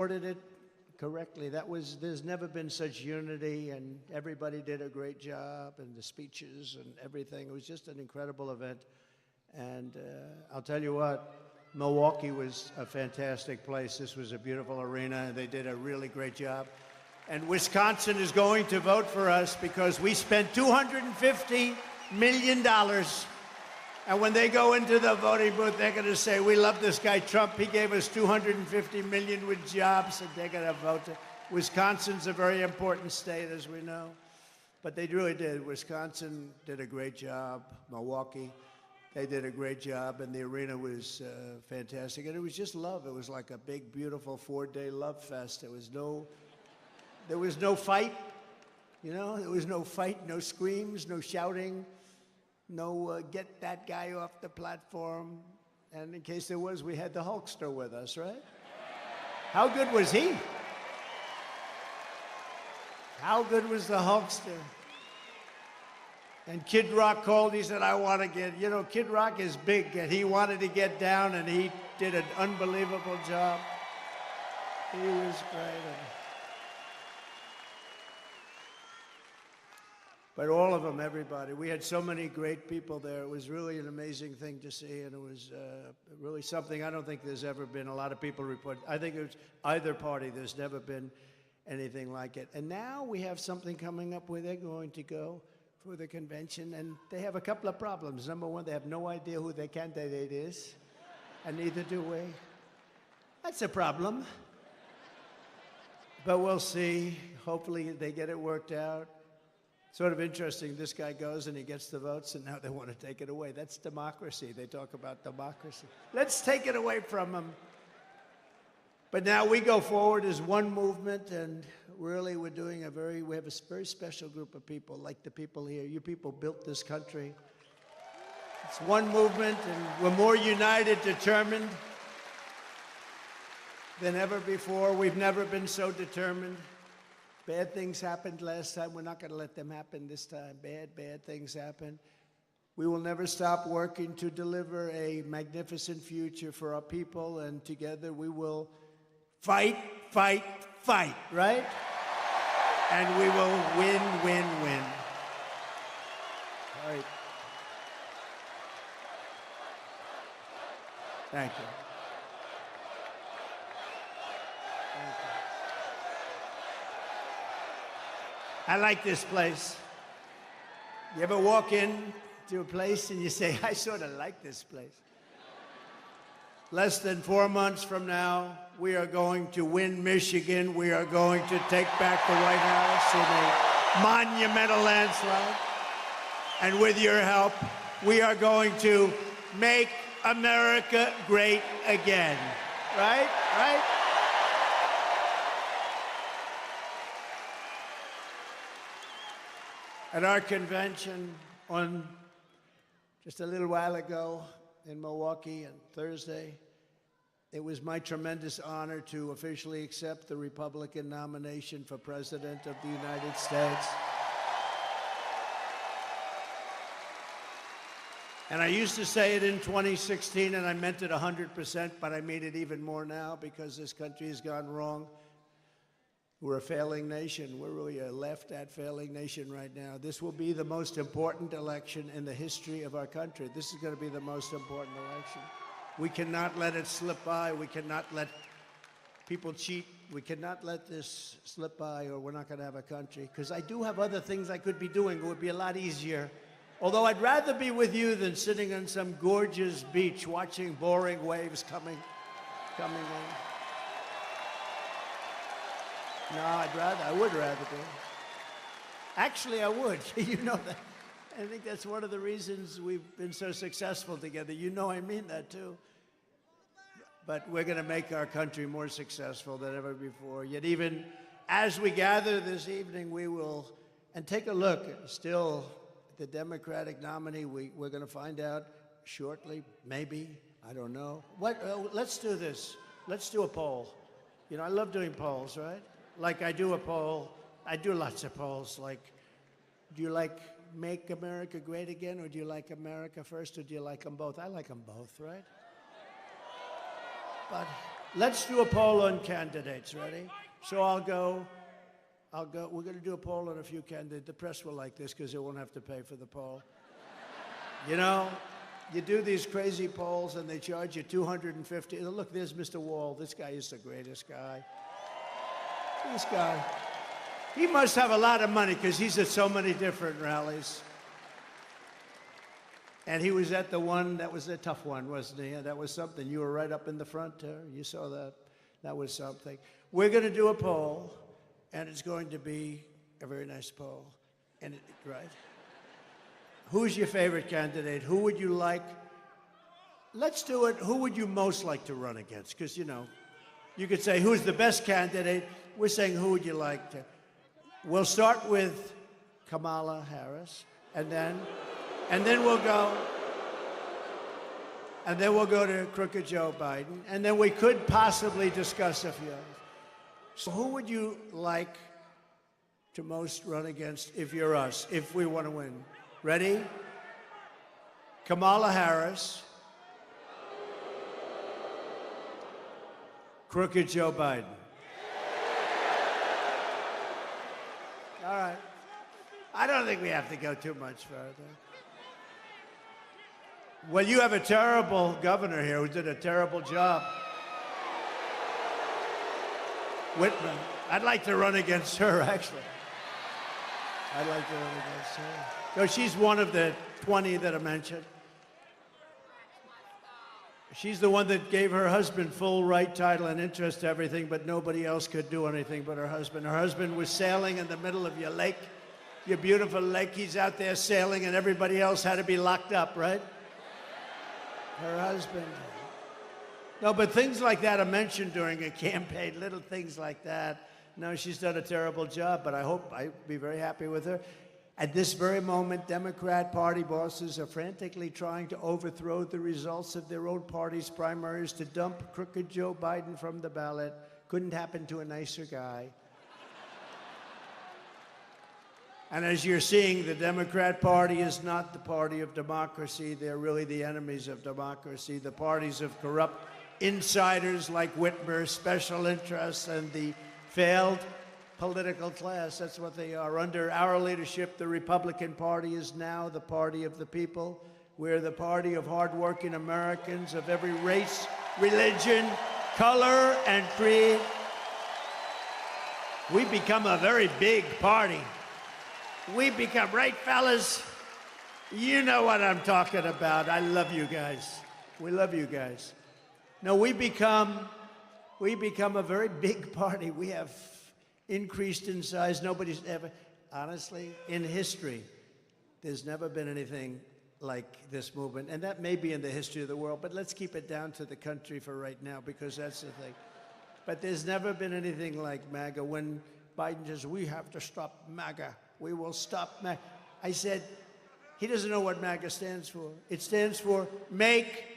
Ordered it correctly. There's never been such unity, and everybody did a great job, and the speeches and everything. It was just an incredible event. And I'll tell you what, Milwaukee was a fantastic place. This was a beautiful arena, and they did a really great job. And Wisconsin is going to vote for us because we spent $250 million. And when they go into the voting booth, they're going to say, we love this guy Trump. He gave us $250 million with jobs, and they're going to vote. Wisconsin's a very important state, as we know. But they really did. Wisconsin did a great job. Milwaukee, they did a great job, and the arena was fantastic. And it was just love. It was like a big, beautiful 4-day love fest. There was no fight, you know? There was no fight, no screams, no shouting, no get that guy off the platform. And in case there was, we had the Hulkster with us, right? How good was he? How good was the Hulkster? And Kid Rock called, he said, I want to get, you know, Kid Rock is big, and he wanted to get down, and he did an unbelievable job. He was great. But all of them, everybody. We had so many great people there. It was really an amazing thing to see, and it was really something I don't think there's ever been. A lot of people report. I think it was either party. There's never been anything like it. And now we have something coming up where they're going to go for the convention, and they have a couple of problems. Number one, they have no idea who their candidate is, and neither do we. That's a problem. But we'll see. Hopefully they get it worked out. Sort of interesting, this guy goes and he gets the votes, and now they want to take it away. That's democracy. They talk about democracy. Let's take it away from them. But now we go forward as one movement, and really we have a very special group of people, like the people here. You people built this country. It's one movement, and we're more united, determined than ever before. We've never been so determined. Bad things happened last time. We're not going to let them happen this time. Bad things happen. We will never stop working to deliver a magnificent future for our people, and together we will fight, right? And we will win. All right. Thank you. I like this place. You ever walk in to a place and you say, I sort of like this place? Less than 4 months from now, we are going to win Michigan. We are going to take back the White House in a monumental landslide. And with your help, we are going to make America great again. Right? At our convention on just a little while ago in Milwaukee on Thursday, it was my tremendous honor to officially accept the Republican nomination for President of the United States. And I used to say it in 2016, and I meant it 100%, but I mean it even more now because this country has gone wrong. We're a failing nation. We're really a left-at failing nation right now. This will be the most important election in the history of our country. This is going to be the most important election. We cannot let it slip by. We cannot let people cheat. We cannot let this slip by, or we're not going to have a country. Because I do have other things I could be doing. It would be a lot easier. Although I'd rather be with you than sitting on some gorgeous beach watching boring waves coming in. No, I would rather be. Actually, I would. You know that. I think that's one of the reasons we've been so successful together. You know I mean that, too. But we're going to make our country more successful than ever before. Yet even as we gather this evening, we will, and take a look, still, the Democratic nominee, we're going to find out shortly, maybe, I don't know. Let's do this. Let's do a poll. You know, I love doing polls, right? Like I do a poll, I do lots of polls, like, do you like Make America Great Again, or do you like America First, or do you like them both? I like them both, right? But Let's do a poll on candidates. Ready? So I'll go. We're going to do a poll on a few candidates. The press will like this because they won't have to pay for the poll. You know, you do these crazy polls and they charge you $250. Look, there's Mr. Wall. This guy is the greatest guy. This guy. He must have a lot of money because he's at so many different rallies. And he was at the one, that was a tough one, wasn't he? That was something. You were right up in the front there. You saw that. That was something. We're going to do a poll, and it's going to be a very nice poll. And right? Who's your favorite candidate? Who would you like? Let's do it. Who would you most like to run against? Because, you know, you could say, who's the best candidate? We're saying, who would you like to? We'll start with Kamala Harris, and then we'll go to crooked Joe Biden, and then we could possibly discuss a few others. So who would you like to most run against if you're us, if we want to win? Ready? Kamala Harris, crooked Joe Biden. All right. I don't think we have to go too much further. Well, you have a terrible governor here who did a terrible job. Whitman. I'd like to run against her, actually. I'd like to run against her. So she's one of the 20 that I mentioned. She's the one that gave her husband full right, title, and interest to everything, but nobody else could do anything but her husband. Her husband was sailing in the middle of your lake, your beautiful lake. He's out there sailing, and everybody else had to be locked up, right? Her husband. No, but things like that are mentioned during a campaign, little things like that. No, she's done a terrible job, but I'd be very happy with her. At this very moment, Democrat Party bosses are frantically trying to overthrow the results of their own party's primaries to dump crooked Joe Biden from the ballot. Couldn't happen to a nicer guy. And as you're seeing, the Democrat Party is not the party of democracy. They're really the enemies of democracy. The parties of corrupt insiders like Whitmer, special interests, and the failed political class. That's what they are. Under our leadership, the Republican Party is now the party of the people. We're the party of hardworking Americans of every race, religion, color, and creed. We've become a very big party. We've become, right, fellas? You know what I'm talking about. I love you guys. We love you guys. No, we become a very big party. We have increased in size. Nobody's ever, honestly, in history, there's never been anything like this movement. And that may be in the history of the world, but let's keep it down to the country for right now, because that's the thing. But there's never been anything like MAGA. When Biden says, we have to stop MAGA, we will stop MAGA. I said, he doesn't know what MAGA stands for. It stands for Make